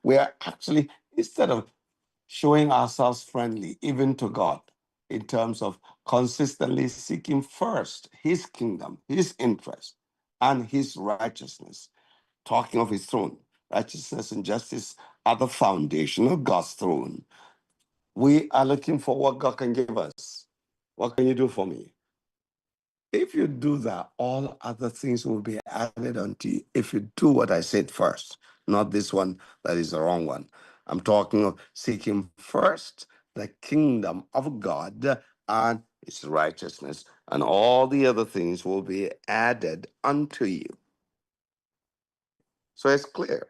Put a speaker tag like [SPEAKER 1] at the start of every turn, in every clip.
[SPEAKER 1] We are actually, instead of showing ourselves friendly, even to God, in terms of consistently seeking first his kingdom, his interest, and his righteousness, talking of his throne, righteousness and justice are the foundation of God's throne. We are looking for what God can give us. What can you do for me? If you do that, all other things will be added unto you. If you do what I said first, not this one that is the wrong one. I'm talking of seeking first the kingdom of God and his righteousness, and all the other things will be added unto you. So it's clear,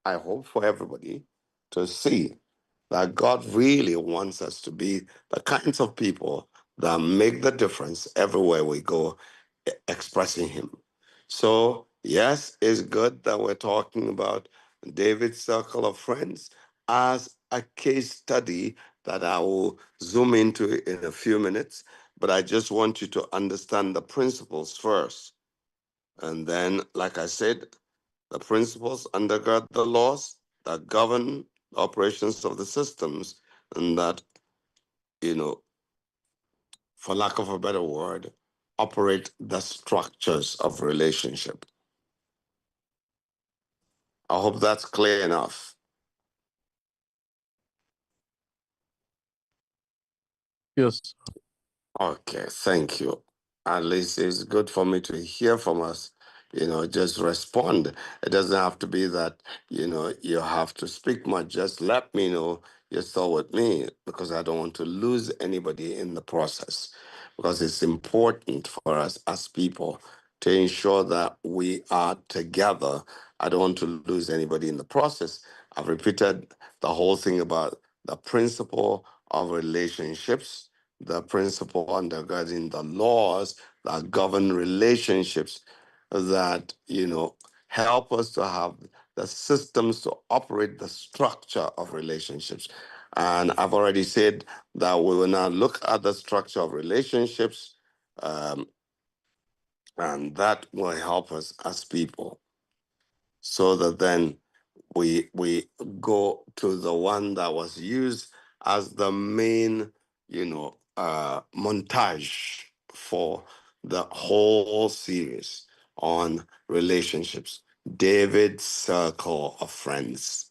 [SPEAKER 1] I hope, for everybody to see that God really wants us to be the kinds of people that make the difference everywhere we go, expressing him. So, yes, it's good that we're talking about David's circle of friends as a case study that I will zoom into in a few minutes. But I just want you to understand the principles first. And then, like I said, the principles undergird the laws that govern the operations of the systems, and that, for lack of a better word, operate the structures of relationship. I hope that's clear enough.
[SPEAKER 2] Yes.
[SPEAKER 1] Okay, thank you. At least it's good for me to hear from us. Just respond. It doesn't have to be that, you have to speak much. Just let me know you're still with me, because I don't want to lose anybody in the process. Because it's important for us as people to ensure that we are together. I don't want to lose anybody in the process. I've repeated the whole thing about the principle of relationships, the principle undergirding the laws that govern relationships, that, help us to have the systems to operate the structure of relationships. And I've already said that we will now look at the structure of relationships, and that will help us as people, so that then we go to the one that was used as the main, montage for the whole series on relationships, David's circle of friends.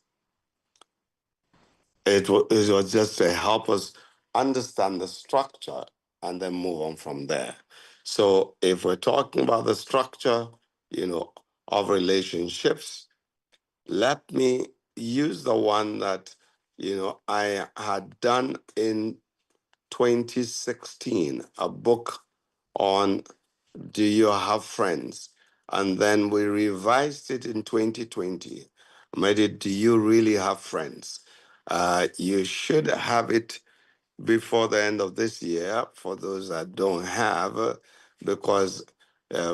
[SPEAKER 1] It was just to help us understand the structure and then move on from there. So if we're talking about the structure, of relationships, let me use the one that, I had done in 2016, a book on Do You Have Friends? And then we revised it in 2020, made it Do You Really Have Friends? You should have it before the end of this year for those that don't have, because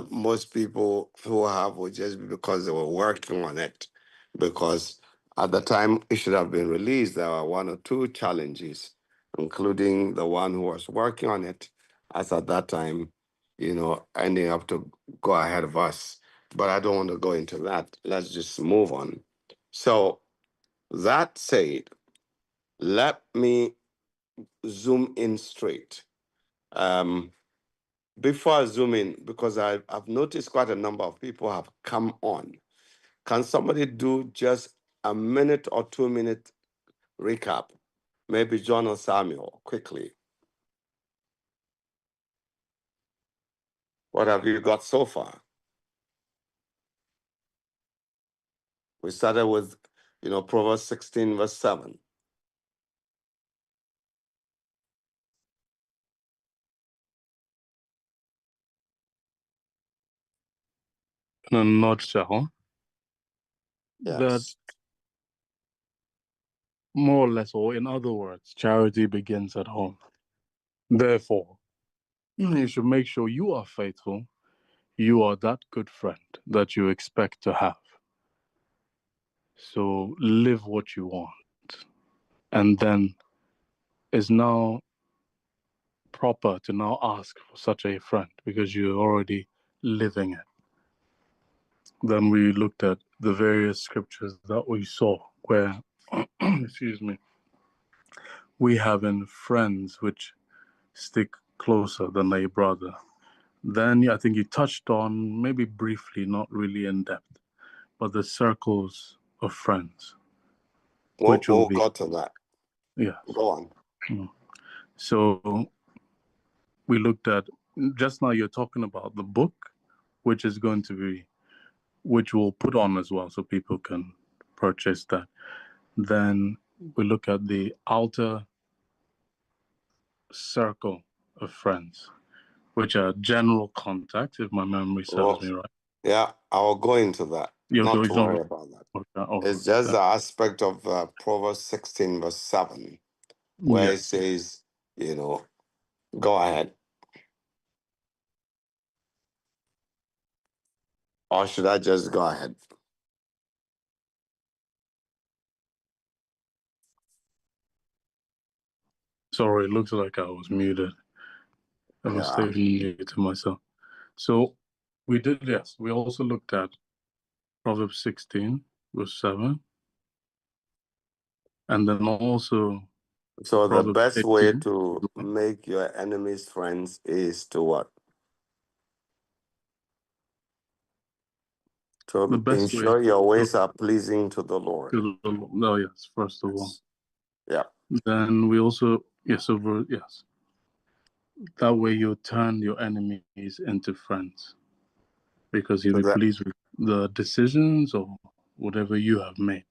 [SPEAKER 1] most people who have will just be because they were working on it. Because at the time it should have been released, there were one or two challenges, including the one who was working on it, as at that time, ending up to go ahead of us. But I don't want to go into that. Let's just move on. So that said, let me zoom in straight. Before I zoom in, because I've noticed quite a number of people have come on, can somebody do just a minute or 2 minute recap? Maybe John or Samuel, quickly. What have you got so far? We started with, Proverbs 16, verse 7.
[SPEAKER 2] In a nutshell,
[SPEAKER 1] Yes.
[SPEAKER 2] that more or less, or in other words, charity begins at home. Therefore, you should make sure you are faithful. You are that good friend that you expect to have. So live what you want. And then it's now proper to now ask for such a friend, because you're already living it. Then we looked at the various scriptures that we saw where excuse me, we having friends which stick closer than a brother. Then I think you touched on, maybe briefly, not really in depth, but the circles of friends, which will
[SPEAKER 1] We'll
[SPEAKER 2] be,
[SPEAKER 1] go to that.
[SPEAKER 2] yes.
[SPEAKER 1] Go on.
[SPEAKER 2] So we looked at, just now you're talking about the book, which is going to be, which we'll put on as well so people can purchase that. Then we look at the outer circle of friends, which are general contacts, if my memory serves me right.
[SPEAKER 1] Yeah, I'll go into that. Not to worry about that.
[SPEAKER 2] Okay,
[SPEAKER 1] It's just the aspect of Proverbs 16, verse 7, where it says, go ahead. Or should I just go ahead?
[SPEAKER 2] Sorry, it looks like I was muted. I was taking it to myself. So we did, yes. We also looked at Proverbs 16, verse 7. And then also
[SPEAKER 1] So the
[SPEAKER 2] Proverbs
[SPEAKER 1] best
[SPEAKER 2] 18.
[SPEAKER 1] way to make your enemies friends is to what? To ensure your ways are pleasing to the Lord.
[SPEAKER 2] Oh, yes, first of all.
[SPEAKER 1] Yeah.
[SPEAKER 2] Then we also, yes. That way you turn your enemies into friends, because you'll be pleased with the decisions or whatever you have made.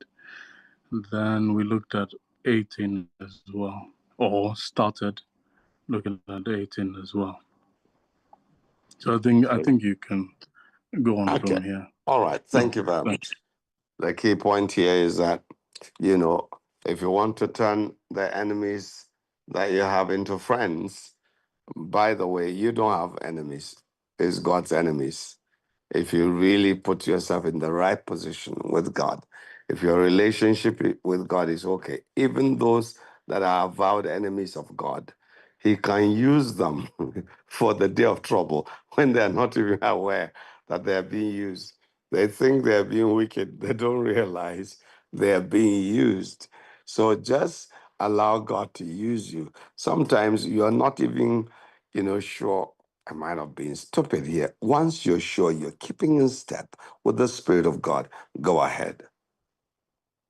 [SPEAKER 2] Then we looked at 18 as well, or started looking at 18 as well. So I think you can go on from here.
[SPEAKER 1] All right. Thank you very much. The key point here is that, if you want to turn the enemies that you have into friends, by the way, you don't have enemies. It's God's enemies. If you really put yourself in the right position with God, if your relationship with God is okay, even those that are avowed enemies of God, He can use them for the day of trouble when they're not even aware that they're being used. They think they're being wicked. They don't realize they're being used. So just allow God to use you. Sometimes you're not even, sure. I might have been stupid here. Once you're sure you're keeping in step with the Spirit of God, go ahead.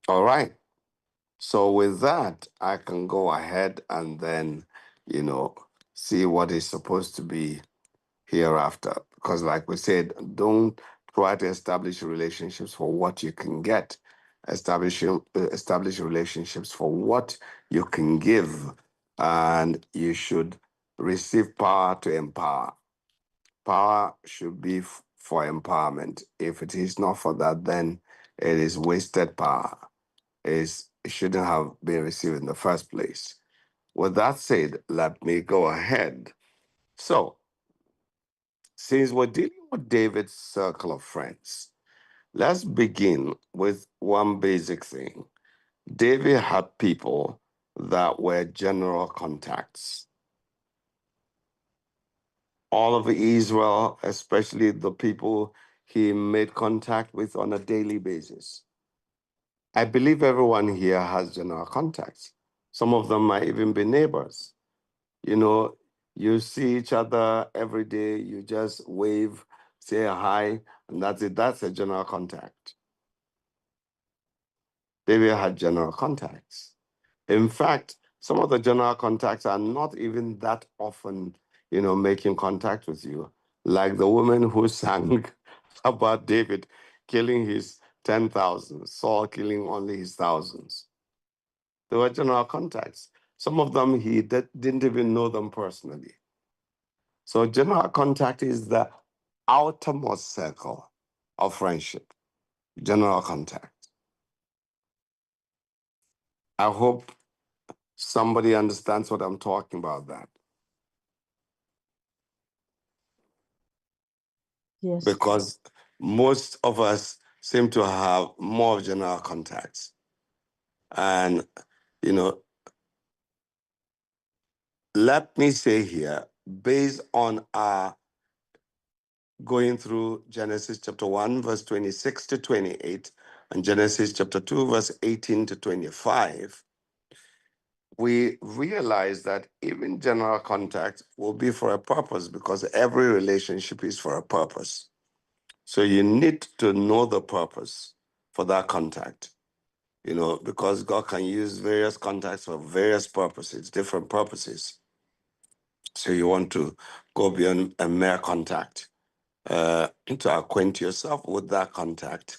[SPEAKER 1] All right. So with that, I can go ahead and then, see what is supposed to be hereafter. Because like we said, don't try to establish relationships for what you can get. Establish relationships for what you can give. And you should receive power to empower. Power should be for empowerment. If it is not for that, then it is wasted power. It shouldn't have been received in the first place. With that said, let me go ahead. So, since we're dealing with David's circle of friends, let's begin with one basic thing. David had people that were general contacts. All of Israel, especially the people he made contact with on a daily basis. I believe everyone here has general contacts. Some of them might even be neighbors. You see each other every day, you just wave, say hi, and that's it. That's a general contact. David had general contacts. In fact, some of the general contacts are not even that often, making contact with you. Like the woman who sang about David killing his 10,000, Saul killing only his thousands. They were general contacts. Some of them he didn't even know them personally. So general contact is the outermost circle of friendship. General contact. I hope somebody understands what I'm talking about that.
[SPEAKER 3] Yes.
[SPEAKER 1] Because most of us seem to have more general contacts. And, let me say here, based on our going through Genesis chapter 1, verse 26 to 28, in Genesis chapter 2, verse 18 to 25, we realize that even general contact will be for a purpose because every relationship is for a purpose. So you need to know the purpose for that contact, because God can use various contacts for various purposes, different purposes. So you want to go beyond a mere contact to acquaint yourself with that contact.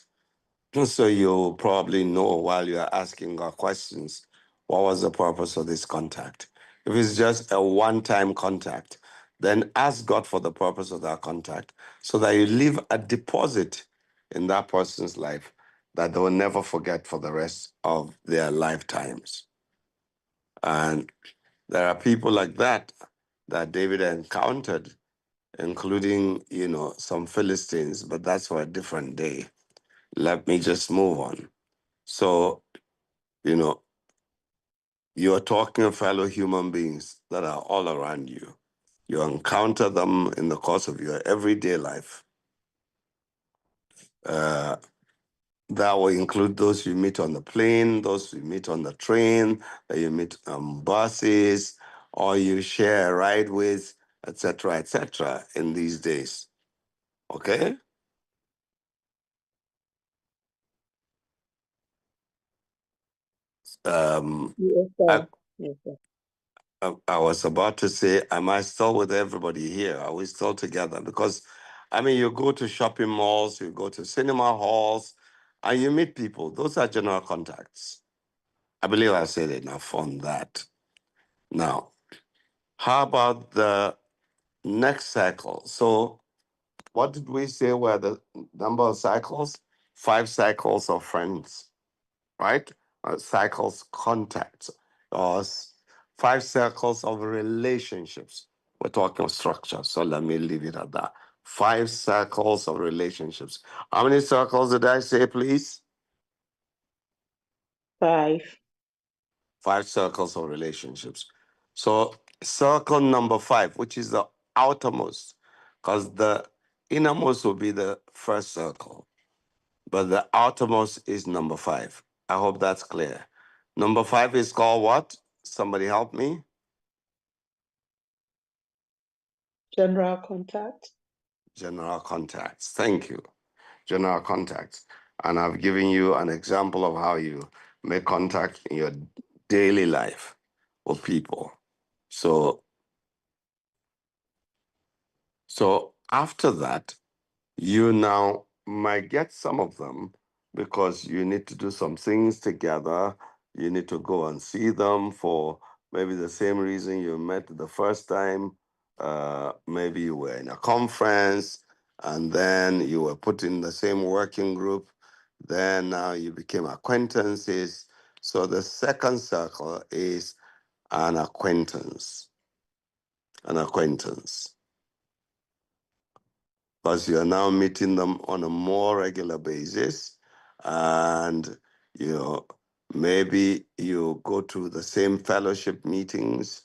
[SPEAKER 1] So you'll probably know while you're asking God questions, what was the purpose of this contact? If it's just a one-time contact, then ask God for the purpose of that contact so that you leave a deposit in that person's life that they will never forget for the rest of their lifetimes. And there are people like that David encountered, including, some Philistines, but that's for a different day. Let me just move on. So, you're talking of fellow human beings that are all around you. You encounter them in the course of your everyday life. That will include those you meet on the plane, those you meet on the train, that you meet on buses, or you share a ride with, etc., in these days. Okay?
[SPEAKER 3] Yes,
[SPEAKER 1] I,
[SPEAKER 3] sir. Yes, sir.
[SPEAKER 1] I was about to say, am I still with everybody here? Are we still together? Because, you go to shopping malls, you go to cinema halls, and you meet people. Those are general contacts. I believe I said enough on that. Now, how about the next cycle? So, what did we say were the number of cycles? 5 cycles of friends, right? Cycles contacts, or 5 circles of relationships. We're talking of structure, so let me leave it at that. 5 circles of relationships. How many circles did I say, please?
[SPEAKER 3] 5.
[SPEAKER 1] 5 circles of relationships. So circle number 5, which is the outermost, because the innermost will be the first circle, but the outermost is number 5. I hope that's clear. Number 5 is called what? Somebody help me.
[SPEAKER 3] General contact.
[SPEAKER 1] General contacts. Thank you. General contacts. And I've given you an example of how you make contact in your daily life with people. So after that, you now might get some of them because you need to do some things together. You need to go and see them for maybe the same reason you met the first time. Maybe you were in a conference and then you were put in the same working group. Then now you became acquaintances. So the second circle is an acquaintance. An acquaintance. Because you are now meeting them on a more regular basis. And, maybe you go to the same fellowship meetings